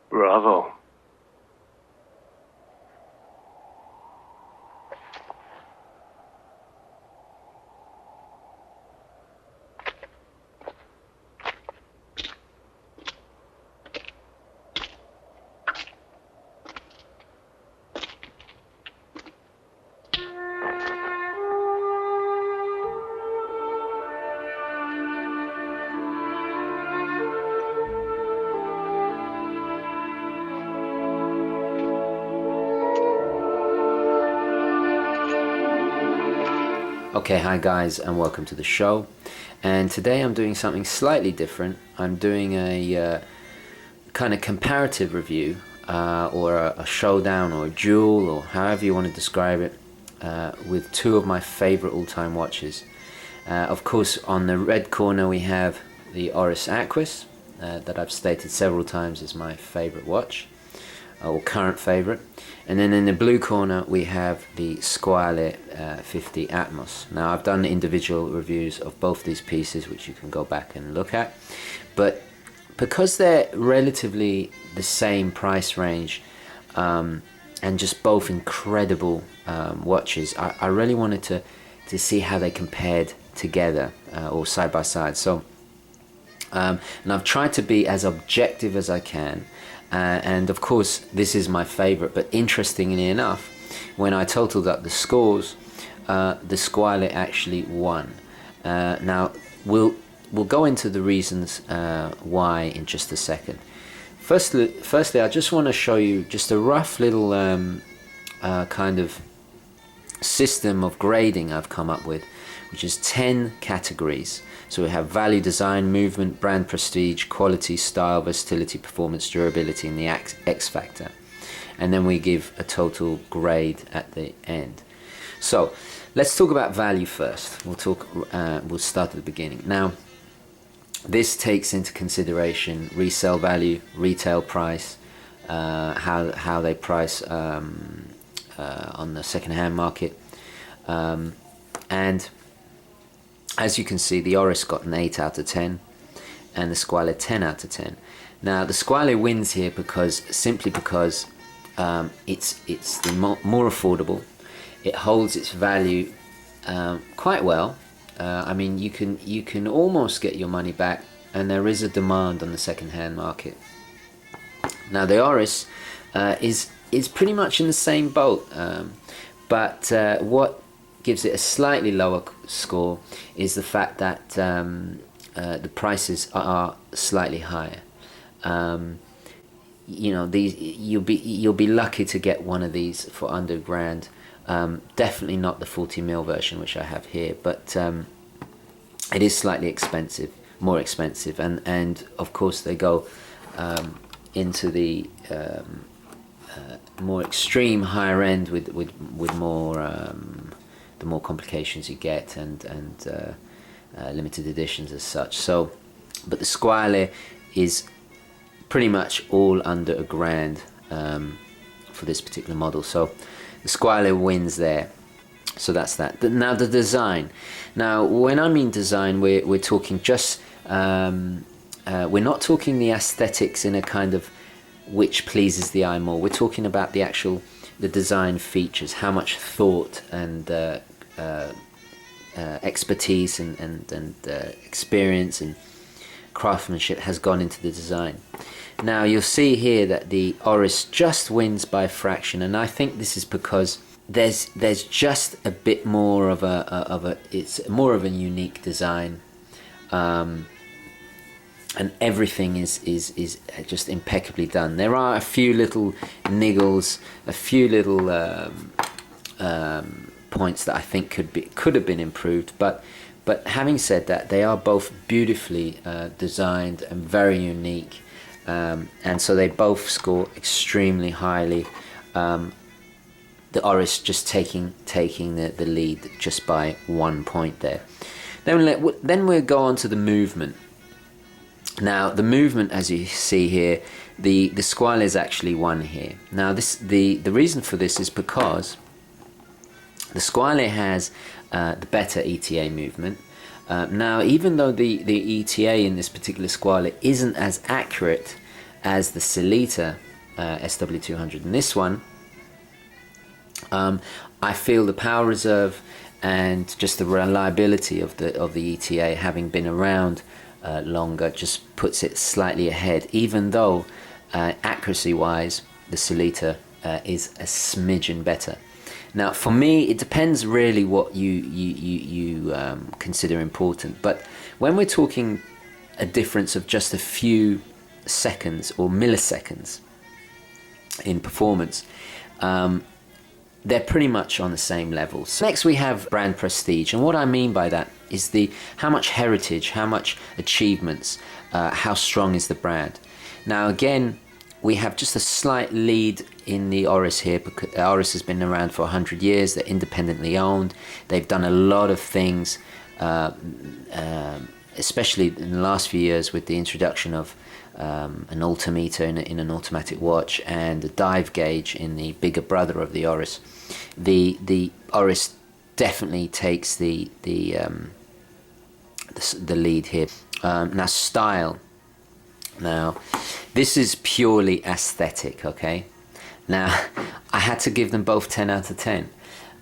Bravo. Okay, hi guys, and welcome to the show. And today I'm doing something slightly different. I'm doing a kind of comparative review, or a showdown, or a duel, or however you want to describe it, with two of my favorite all-time watches. Of course, on the red corner we have the Oris Aquis, that I've stated several times is my favorite watch, or current favorite. And then in the blue corner we have the Squale 50 Atmos. Now I've done individual reviews of both these pieces, which you can go back and look at, but because they're relatively the same price range, and just both incredible watches, I really wanted to see how they compared together, or side by side. So and I've tried to be as objective as I can. And of course this is my favorite, but interestingly enough, when I totaled up the scores, the Squale actually won. Now we'll go into the reasons why in just a second. Firstly, I just want to show you just a rough little kind of system of grading I've come up with, which is 10 categories. So we have value, design, movement, brand prestige, quality, style, versatility, performance, durability, and the X factor. And then we give a total grade at the end. So let's talk about value first. We'll start at the beginning. Now, this takes into consideration resale value, retail price, how they price on the second-hand market, and as you can see, the Oris got an 8 out of 10 and the Squale 10 out of 10. Now the Squale wins here simply because it's the more affordable. It holds its value quite well. I mean, you can almost get your money back, and there is a demand on the second-hand market. Now the Oris is pretty much in the same boat, but what gives it a slightly lower score is the fact that the prices are slightly higher. You know, you'll be lucky to get one of these for under £1,000. Definitely not the 40mm version, which I have here, but it is slightly expensive, more expensive, and of course they go into the more extreme higher end with more the more complications you get, and limited editions as such. So, but the Squale is pretty much all under £1,000 for this particular model. So the Squale wins there. So that's that. Now the design. Now when I mean design, we're talking just we're not talking the aesthetics in a kind of which pleases the eye more. We're talking about the design features, how much thought and expertise and experience and craftsmanship has gone into the design. Now you'll see here that the Oris just wins by a fraction, and I think this is because there's just a bit more of it's more of a unique design, and everything is just impeccably done. There are a few little niggles, a few little points that I think could have been improved, but having said that, they are both beautifully designed and very unique, and so they both score extremely highly. The Oris just taking the lead just by 1 point there. Then we'll go on to the movement. Now the movement, as you see here, the Squale is actually 1 here. Now the reason for this is because the Squale has the better ETA movement. Now, even though the ETA in this particular Squale isn't as accurate as the Sellita SW200 in this one, I feel the power reserve and just the reliability of the ETA, having been around longer, just puts it slightly ahead, even though accuracy wise the Sellita is a smidgen better. Now for me it depends really what you consider important, but when we're talking a difference of just a few seconds or milliseconds in performance, they're pretty much on the same level. So next we have brand prestige, and what I mean by that is how much heritage, how much achievements, how strong is the brand. Now again, we have just a slight lead in the Oris here, because Oris has been around for 100 years. They're independently owned. They've done a lot of things, especially in the last few years with the introduction of an altimeter in an automatic watch and a dive gauge in the bigger brother of the Oris. The Oris definitely takes the lead here. Now style. Now this is purely aesthetic, okay? Now I had to give them both 10 out of 10.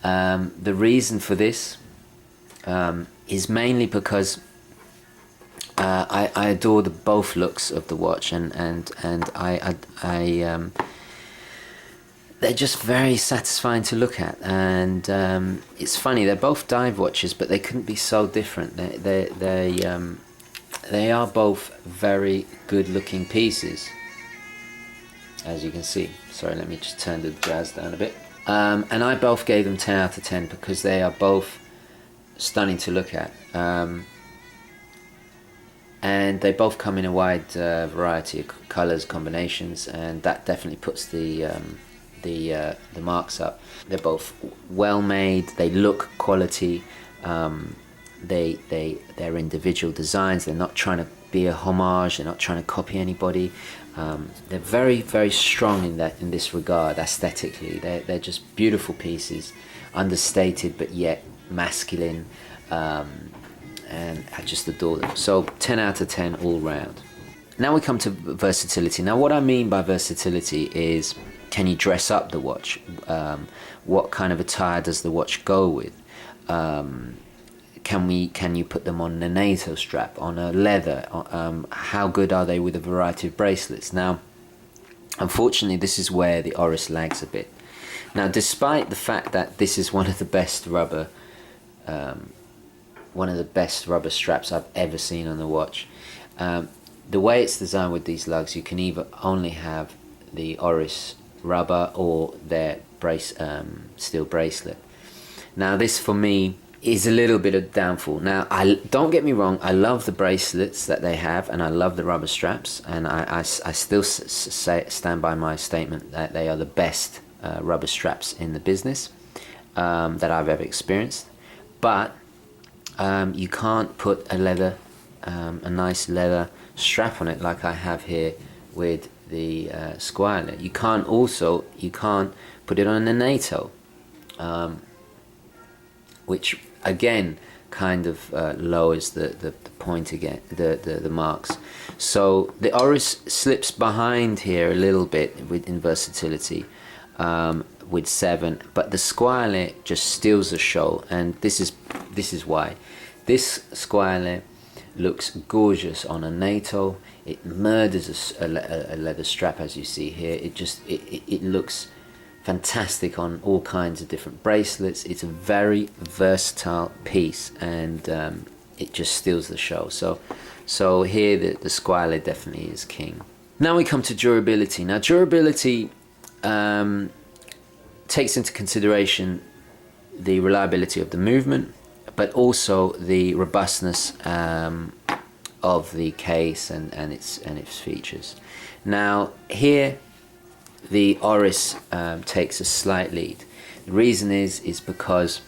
The reason for this is mainly because I adore both looks of the watch, and they're just very satisfying to look at. And it's funny, they're both dive watches, but they couldn't be so different. They are both very good looking pieces, as you can see. Sorry, let me just turn the jazz down a bit. And I both gave them 10 out of 10 because they are both stunning to look at. And they both come in a wide variety of colours, combinations, and that definitely puts the marks up. They're both well made. They look quality. They're individual designs. They're not trying to be a homage. They're not trying to copy anybody. They're very, very strong in this regard aesthetically. They're just beautiful pieces, understated but yet masculine. And I just adore them. So 10 out of 10 all round. Now we come to versatility. Now what I mean by versatility is, can you dress up the watch? What kind of attire does the watch go with? Can you put them on a NATO strap, on a leather? How good are they with a variety of bracelets? Now, unfortunately, this is where the Oris lags a bit. Now, despite the fact that this is one of the best rubber straps I've ever seen on the watch, the way it's designed with these lugs, you can either only have the Oris rubber or their steel bracelet. Now, this for me is a little bit of downfall. Now, don't get me wrong, I love the bracelets that they have, and I love the rubber straps, and I still stand by my statement that they are the best rubber straps in the business that I've ever experienced. But you can't put a a nice leather strap on it like I have here with the Squale. You can't put it on a NATO, which again kind of lowers the point again, the marks. So the Oris slips behind here a little bit in versatility with 7, but the Squale just steals the show, and this is why. This Squale looks gorgeous on a NATO. It murders a leather strap, as you see here. It looks fantastic on all kinds of different bracelets. It's a very versatile piece, and it just steals the show. So here the Squale definitely is king. Now we come to durability. Now durability takes into consideration the reliability of the movement, but also the robustness of the case and its features. Now here the Oris takes a slight lead. The reason is because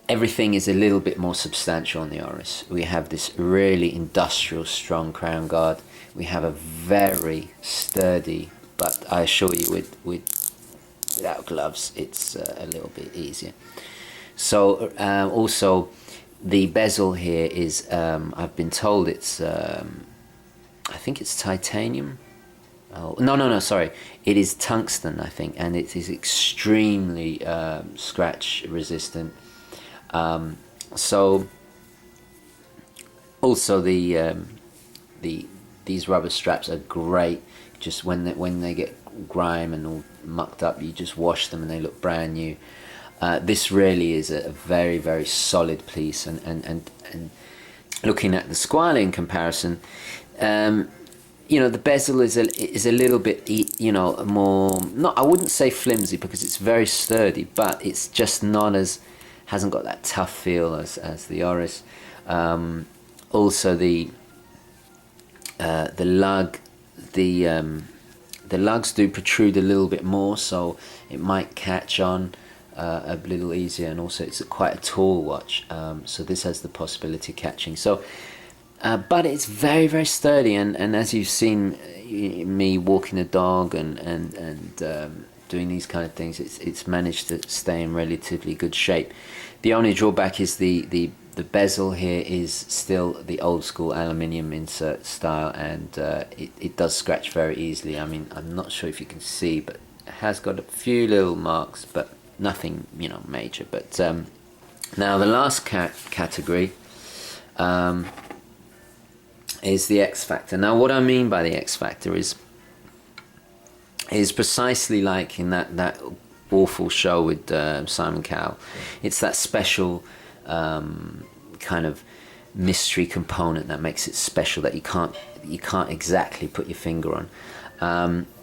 everything is a little bit more substantial on the Oris. We have this really industrial, strong crown guard. We have a very sturdy, but I assure you, without gloves, it's a little bit easier. So also, the bezel here is, I've been told it's, I think it's titanium. Oh, no, sorry. It is tungsten, I think, and it is extremely scratch resistant. So also these rubber straps are great. Just when they get grime and all mucked up, you just wash them and they look brand new. This really is a very, very solid piece, and looking at the Squale in comparison, you know, the bezel is a little bit, you know, more, not, I wouldn't say flimsy because it's very sturdy, but it's just not as, hasn't got that tough feel as the Oris. Also the lug, the lugs do protrude a little bit more, so it might catch on a little easier, and also it's quite a tall watch, so this has the possibility of catching. So but it's very, very sturdy, and as you've seen me walking a dog and doing these kind of things, it's managed to stay in relatively good shape. The only drawback is the bezel here is still the old school aluminium insert style, and it does scratch very easily. I mean, I'm not sure if you can see, but it has got a few little marks, but nothing, you know, major. But now the last category is the X factor. Now what I mean by the X factor is precisely like in that awful show with Simon Cowell. It's that special kind of mystery component that makes it special, that you can't exactly put your finger on.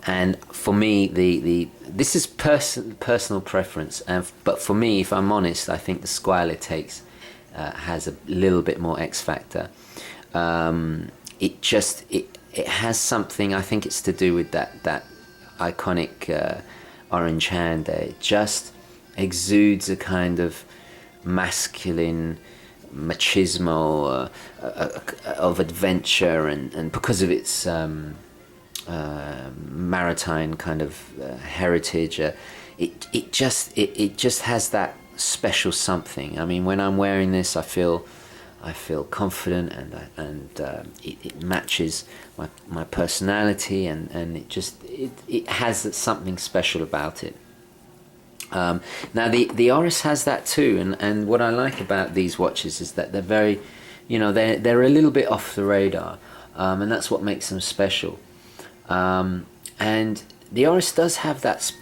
And for me, this is personal preference, but for me, if I'm honest, I think the Squale has a little bit more X factor. It has something, I think it's to do with that iconic orange hand there. It just exudes a kind of masculine machismo of adventure, and because of its maritime kind of heritage, it just has that special something. I mean, when I'm wearing this, I feel confident, and it matches my personality, and it has something special about it. Now the Oris has that too, and what I like about these watches is that they're very, you know, they're a little bit off the radar, and that's what makes them special. And the Oris does have that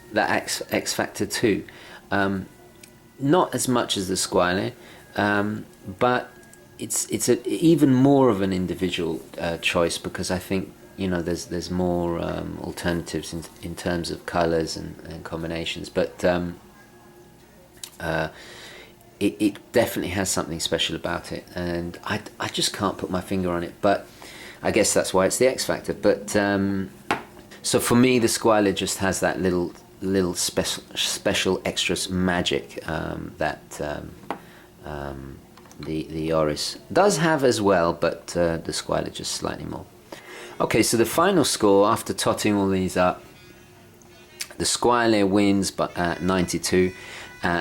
X factor too, not as much as the Squale, but it's even more of an individual choice, because I think, you know, there's more alternatives in terms of colors and combinations, but it definitely has something special about it, and I just can't put my finger on it, but I guess that's why it's the X factor. But so for me, the Squale just has that little special extra magic that the Oris does have as well, but the Squale just slightly more. Okay, so the final score after totting all these up, the Squale wins at 92,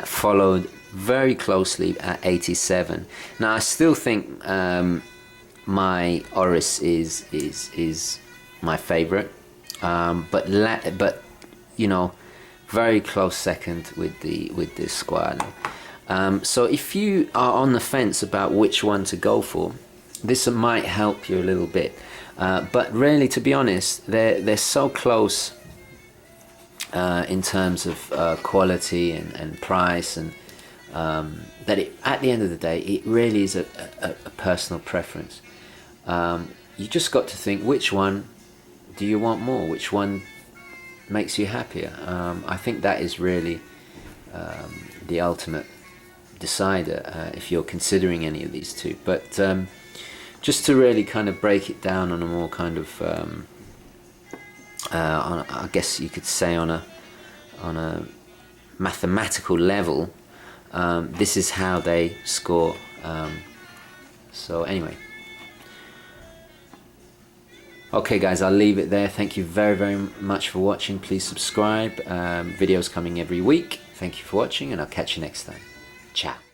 followed very closely at 87. Now I still think my Oris is my favorite, but you know, very close second with the Squale. So if you are on the fence about which one to go for, this might help you a little bit. But really, to be honest, they're so close in terms of quality and price, and that at the end of the day, it really is a personal preference. You just got to think, which one do you want more? Which one makes you happier? I think that is really the ultimate decider if you're considering any of these two. But just to really kind of break it down on a more kind of I guess you could say on a mathematical level, this is how they score. So anyway, okay guys, I'll leave it there. Thank you very, very much for watching. Please subscribe. Videos coming every week. Thank you for watching, and I'll catch you next time. Ciao.